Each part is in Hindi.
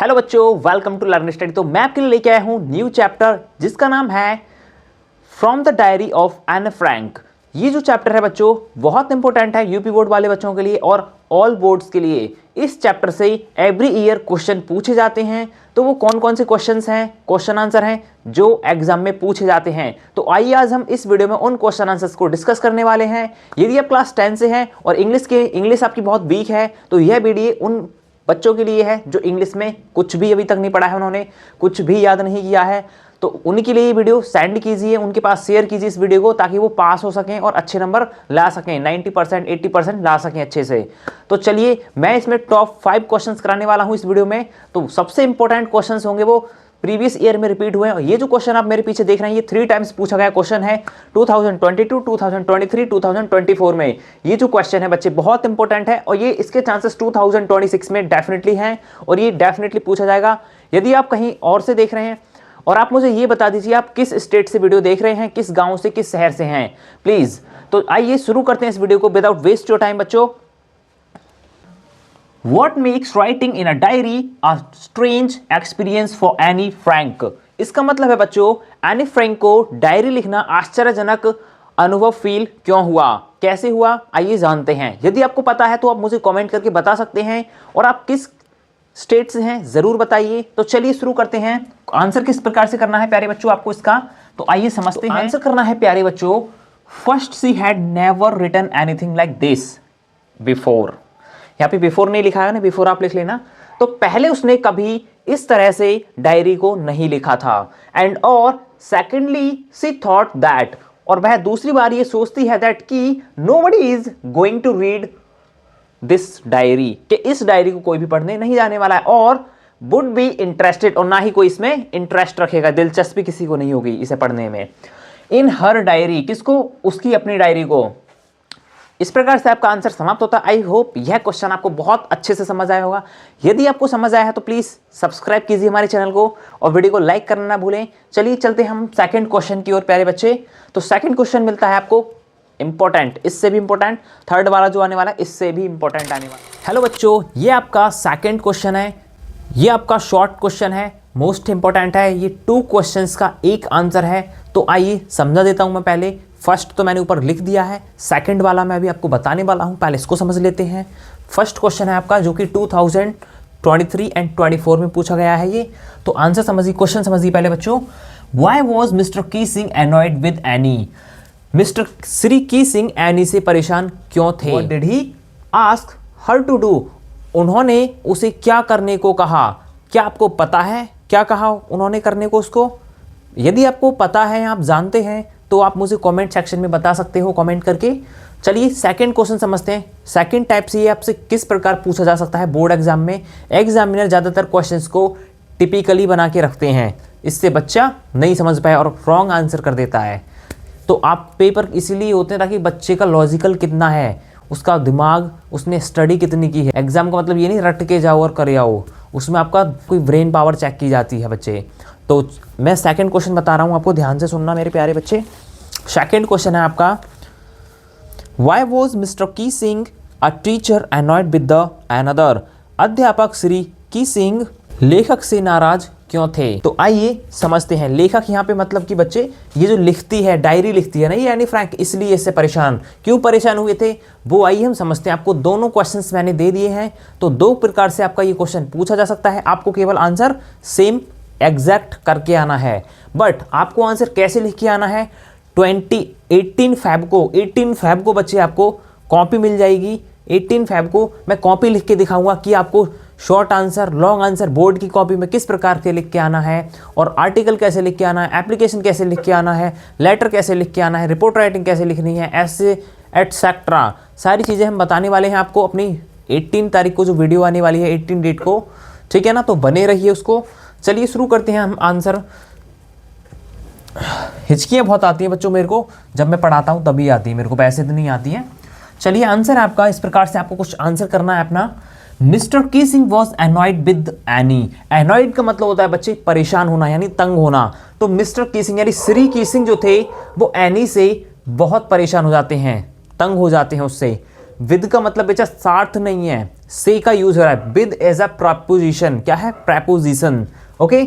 हेलो बच्चों, वेलकम टू लर्न स्टडी। तो मैं आपके लिए लेके आया हूँ न्यू चैप्टर जिसका नाम है from the diary of Anne Frank. ये जो चैप्टर है बच्चों बहुत इंपॉर्टेंट है यूपी बोर्ड वाले बच्चों के लिए और ऑल बोर्ड्स के लिए। इस चैप्टर से एवरी ईयर क्वेश्चन पूछे जाते हैं। तो वो कौन कौन से क्वेश्चंस हैं, क्वेश्चन आंसर हैं जो एग्जाम में पूछे जाते हैं। तो आइए आज हम इस वीडियो में उन क्वेश्चन आंसर्स को डिस्कस करने वाले हैं। यदि आप क्लास 10 से हैं और इंग्लिश आपकी बहुत वीक है तो यह वीडियो उन बच्चों के लिए है जो इंग्लिश में कुछ भी अभी तक नहीं पढ़ा है, उन्होंने कुछ भी याद नहीं किया है। तो उनके लिए ये वीडियो सेंड कीजिए, उनके पास शेयर कीजिए इस वीडियो को, ताकि वो पास हो सकें और अच्छे नंबर ला सकें, 90% 80% ला सकें अच्छे से। तो चलिए मैं इसमें टॉप 5 क्वेश्चंस कराने वाला हूं इस वीडियो में। तो सबसे इंपॉर्टेंट क्वेश्चंस होंगे वो प्रीवियस ईयर में रिपीट हुए हैं। ये जो क्वेश्चन आप मेरे पीछे देख रहे हैं ये 3 टाइम्स पूछा गया क्वेश्चन है 2022, 2023, 2024 में। ये जो क्वेश्चन है बच्चे बहुत इंपॉर्टेंट है और ये इसके चांसेस 2026 में डेफिनेटली हैं और ये डेफिनेटली पूछा जाएगा। यदि आप कहीं और से देख रहे हैं और आप मुझे ये बता दीजिए आप किस स्टेट से वीडियो देख रहे हैं, किस गांव से, किस शहर से हैं प्लीज। तो आइए शुरू करते हैं इस वीडियो को विदाउट वेस्ट योर टाइम बच्चों। What makes writing in a diary a strange experience for Anne Frank? इसका मतलब है बच्चों एनी फ्रैंक को डायरी लिखना आश्चर्यजनक अनुभव फील क्यों हुआ, कैसे हुआ, आइए जानते हैं। यदि आपको पता है तो आप मुझे कमेंट करके बता सकते हैं और आप किस स्टेट से हैं जरूर बताइए। तो चलिए शुरू करते हैं। आंसर किस प्रकार से करना है प्यारे बच्चों आपको इसका, तो आइए समझते हैं। आंसर करना है प्यारे बच्चों, first she had never written anything like this before. यहाँ पे बिफोर नहीं लिखा है ना, बिफोर आप लिख लेना। तो पहले उसने कभी इस तरह से डायरी को नहीं लिखा था। एंड और सेकेंडली सी थॉट दैट, और वह दूसरी बार ये सोचती है दैट कि nobody is going to read this diary, कि इस डायरी को कोई भी पढ़ने नहीं जाने वाला है और वुड बी इंटरेस्टेड, और ना ही कोई इसमें इंटरेस्ट रखेगा, दिलचस्पी किसी को नहीं होगी इसे पढ़ने में। इन हर डायरी, किसको, उसकी अपनी डायरी को। इस प्रकार से आपका आंसर समाप्त होता है। आई होप यह क्वेश्चन आपको बहुत अच्छे से समझ आया होगा। यदि आपको समझ आया है तो प्लीज सब्सक्राइब कीजिए हमारे चैनल को और वीडियो को लाइक करना ना भूलें। चलिए चलते हैं हम सेकंड क्वेश्चन की ओर प्यारे बच्चे। तो सेकंड क्वेश्चन मिलता है आपको इंपॉर्टेंट, इससे भी इंपॉर्टेंट, थर्ड वाला जो आने वाला है इससे भी इंपॉर्टेंट आने वाला है। हेलो बच्चों, ये आपका सेकंड क्वेश्चन है, ये आपका शॉर्ट क्वेश्चन है, मोस्ट इंपॉर्टेंट है। ये 2 क्वेश्चंस का एक आंसर है। तो आइए समझा देता हूं मैं पहले। फर्स्ट तो मैंने ऊपर लिख दिया है, सेकंड वाला मैं अभी आपको बताने वाला हूं, पहले इसको समझ लेते हैं। फर्स्ट क्वेश्चन है आपका जो कि 2023 एंड 24 में पूछा गया है ये। तो आंसर समझिए, क्वेश्चन समझिए पहले बच्चों। Why was mister Keesing annoyed with Anne? Mister Shri Keesing Anne से परेशान क्यों थे? What did he ask her to do? उन्होंने उसे क्या करने को कहा? क्या आपको पता है क्या कहा उन्होंने करने को उसको? यदि आपको पता है, आप जानते हैं, तो आप मुझे कमेंट सेक्शन में बता सकते हो कमेंट करके। चलिए सेकंड क्वेश्चन समझते हैं। सेकंड टाइप से ये आपसे किस प्रकार पूछा जा सकता है बोर्ड एग्जाम में। एग्जामिनर ज़्यादातर क्वेश्चंस को टिपिकली बना के रखते हैं, इससे बच्चा नहीं समझ पाए और रॉन्ग आंसर कर देता है। तो आप पेपर इसीलिए होते हैं ताकि बच्चे का लॉजिकल कितना है, उसका दिमाग, उसने स्टडी कितनी की है। एग्जाम का मतलब ये नहीं रट के जाओ और कर आओ, उसमें आपका कोई ब्रेन पावर चेक की जाती है बच्चे। तो मैं सेकंड क्वेश्चन बता रहा हूँ आपको, ध्यान से सुनना मेरे प्यारे बच्चे। सेकंड क्वेश्चन है आपका, why was mister Keesing a teacher annoyed with the another? अध्यापक श्री कीसिंग लेखक से नाराज क्यों थे? तो आइए समझते हैं। लेखक यहाँ पे मतलब कि बच्चे ये जो लिखती है, डायरी लिखती है ना ये एनी फ्रैंक, इसलिए इससे परेशान क्यों परेशान हुए थे वो आइए हम समझते हैं। आपको दोनों क्वेश्चंस मैंने दे दिए हैं, तो 2 प्रकार से आपका ये क्वेश्चन पूछा जा सकता है। आपको केवल आंसर सेम एग्जैक्ट करके आना है, बट आपको आंसर कैसे लिख के आना है। 18 फेब को बच्चे आपको कॉपी मिल जाएगी। 18 फेब को मैं कॉपी लिख के दिखाऊंगा कि आपको short answer, long answer board की कॉपी में किस प्रकार से लिख के आना है, और आर्टिकल कैसे लिख के आना है, एप्लीकेशन कैसे लिख के आना है, लेटर कैसे लिख के आना है, रिपोर्ट राइटिंग कैसे लिखनी है, ऐसे एटसेट्रा सारी चीज़ें हम बताने वाले हैं आपको अपनी 18 तारीख को जो वीडियो आने वाली है, 18 डेट को, ठीक है ना। तो बने रहिए उसको। चलिए शुरू करते हैं हम आंसर। हिचकियाँ बहुत आती हैं बच्चों मेरे को, जब मैं पढ़ाता हूँ तभी आती है मेरे को, पैसे तो नहीं आती हैं। चलिए आंसर आपका इस प्रकार से, आपको कुछ आंसर करना है अपना। Mister Keesing was annoyed with Anne. Annoyed का मतलब होता है बच्चे परेशान होना यानी तंग होना। तो मिस्टर कीसिंग यानी श्री कीसिंग जो थे वो एनी से बहुत परेशान हो जाते हैं, तंग हो जाते हैं उससे। विद का मतलब बेटा साथ नहीं है, से का यूज हो रहा है। विद एज अ प्रपोजिशन, क्या है? Preposition. Okay,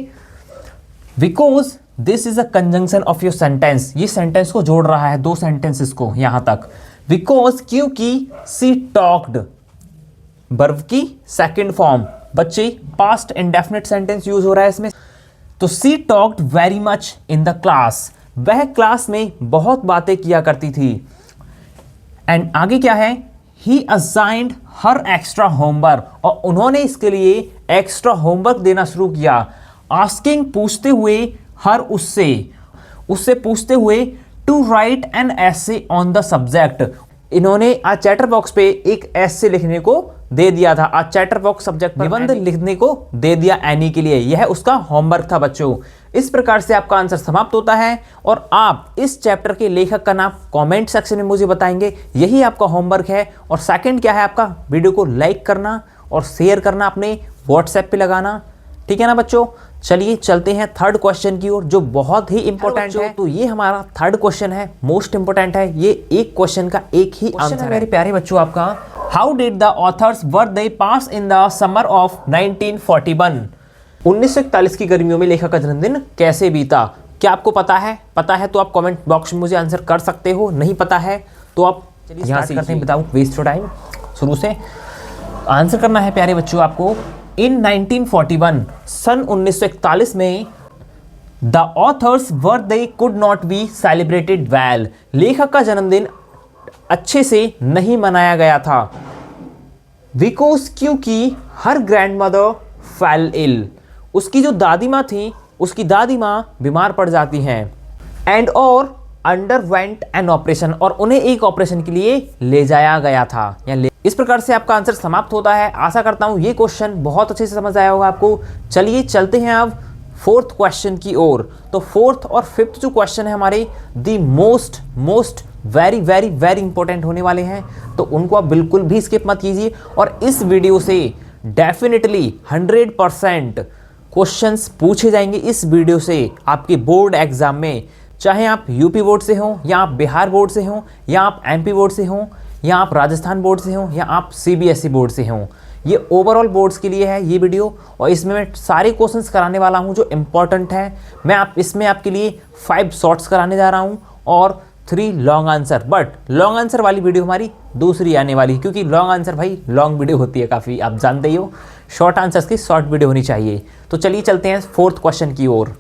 because this is a conjunction of your sentence, ये सेंटेंस को जोड़ रहा है, दो सेंटेंसेस को यहां तक। बिकॉज क्योंकि सी टॉक्ड, वर्ब की सेकंड फॉर्म बच्चे, पास्ट इंडेफिनिट सेंटेंस यूज हो रहा है इसमें। तो she talked very much in the class, वह क्लास में बहुत बातें किया करती थी। एंड आगे क्या है? ही असाइंड हर एक्स्ट्रा होमवर्क, और उन्होंने इसके लिए एक्स्ट्रा होमवर्क देना शुरू किया। आस्किंग, पूछते हुए, हर उससे पूछते हुए, to write an essay on the subject, इन्होंने आज चैटर बॉक्स पे एक एसे लिखने को दे दिया था। आज चैटर बॉक्स सब्जेक्ट पर निबंध लिखने को दे दिया एनी के लिए, यह उसका होमवर्क था बच्चों। इस प्रकार से आपका आंसर समाप्त होता है और आप इस चैप्टर के लेखक का नाम कमेंट सेक्शन में मुझे बताएंगे। यही आपका होमवर्क है। और सेकंड क्या है आपका? वीडियो को लाइक करना और शेयर करना, अपने व्हाट्सएप पे लगाना, ठीक है ना बच्चों। चलिए चलते हैं थर्ड क्वेश्चन की ओर, जो बहुत ही इंपॉर्टेंट है। तो ये हमारा थर्ड क्वेश्चन है, मोस्ट इंपॉर्टेंट है। ये एक क्वेश्चन का एक ही आंसर है मेरे प्यारे बच्चों आपका। How did the author's birthday pass in the summer of 1941? 1941 की गर्मियों में लेखक का जन्मदिन कैसे बीता? क्या आपको पता है? पता है तो आप कमेंट बॉक्स में मुझे आंसर कर सकते हो, नहीं पता है तो आप यहाँ से करते हैं विदाउट वेस्ट टाइम। शुरू से आंसर करना है प्यारे बच्चों आपको। इन 1941, सन 1941 में, the author's birthday could not be celebrated well, लेखक का जन्मदिन अच्छे से नहीं मनाया गया था। बिकॉज, क्योंकि हर ग्रैंड मदर फेल इल, उसकी जो दादी माँ थी, उसकी दादी माँ बीमार पड़ जाती हैं। एंड और अंडरवेंट एन ऑपरेशन, और उन्हें एक ऑपरेशन के लिए ले जाया गया था। इस प्रकार से आपका आंसर समाप्त होता है। आशा करता हूं ये क्वेश्चन बहुत अच्छे से समझ आया होगा आपको। चलिए चलते हैं अब फोर्थ क्वेश्चन की ओर। तो फोर्थ और फिफ्थ जो क्वेश्चन है हमारे, the most very very very important होने वाले हैं, तो उनको आप बिल्कुल भी स्किप मत कीजिए। और इस वीडियो से डेफिनेटली 100% क्वेश्चंस पूछे जाएंगे इस वीडियो से आपके बोर्ड एग्जाम में, चाहे आप यूपी बोर्ड से हो, या आप बिहार बोर्ड से हो, या आप एमपी बोर्ड से हो, या आप राजस्थान बोर्ड से हो, या आप सीबीएसई बोर्ड से हो। ये ओवरऑल बोर्ड्स के लिए है ये वीडियो, और इसमें मैं सारे क्वेश्चंस कराने वाला हूं जो इंपॉर्टेंट है। मैं इसमें आपके लिए 5 शॉर्ट्स कराने जा रहा हूं और 3 long answer. But long answer वाली वीडियो हमारी दूसरी आने वाली है, क्योंकि लॉन्ग आंसर भाई लॉन्ग वीडियो होती है काफ़ी, आप जानते ही हो। शॉर्ट आंसर्स की शॉर्ट वीडियो होनी चाहिए। तो चलिए चलते हैं फोर्थ क्वेश्चन की ओर।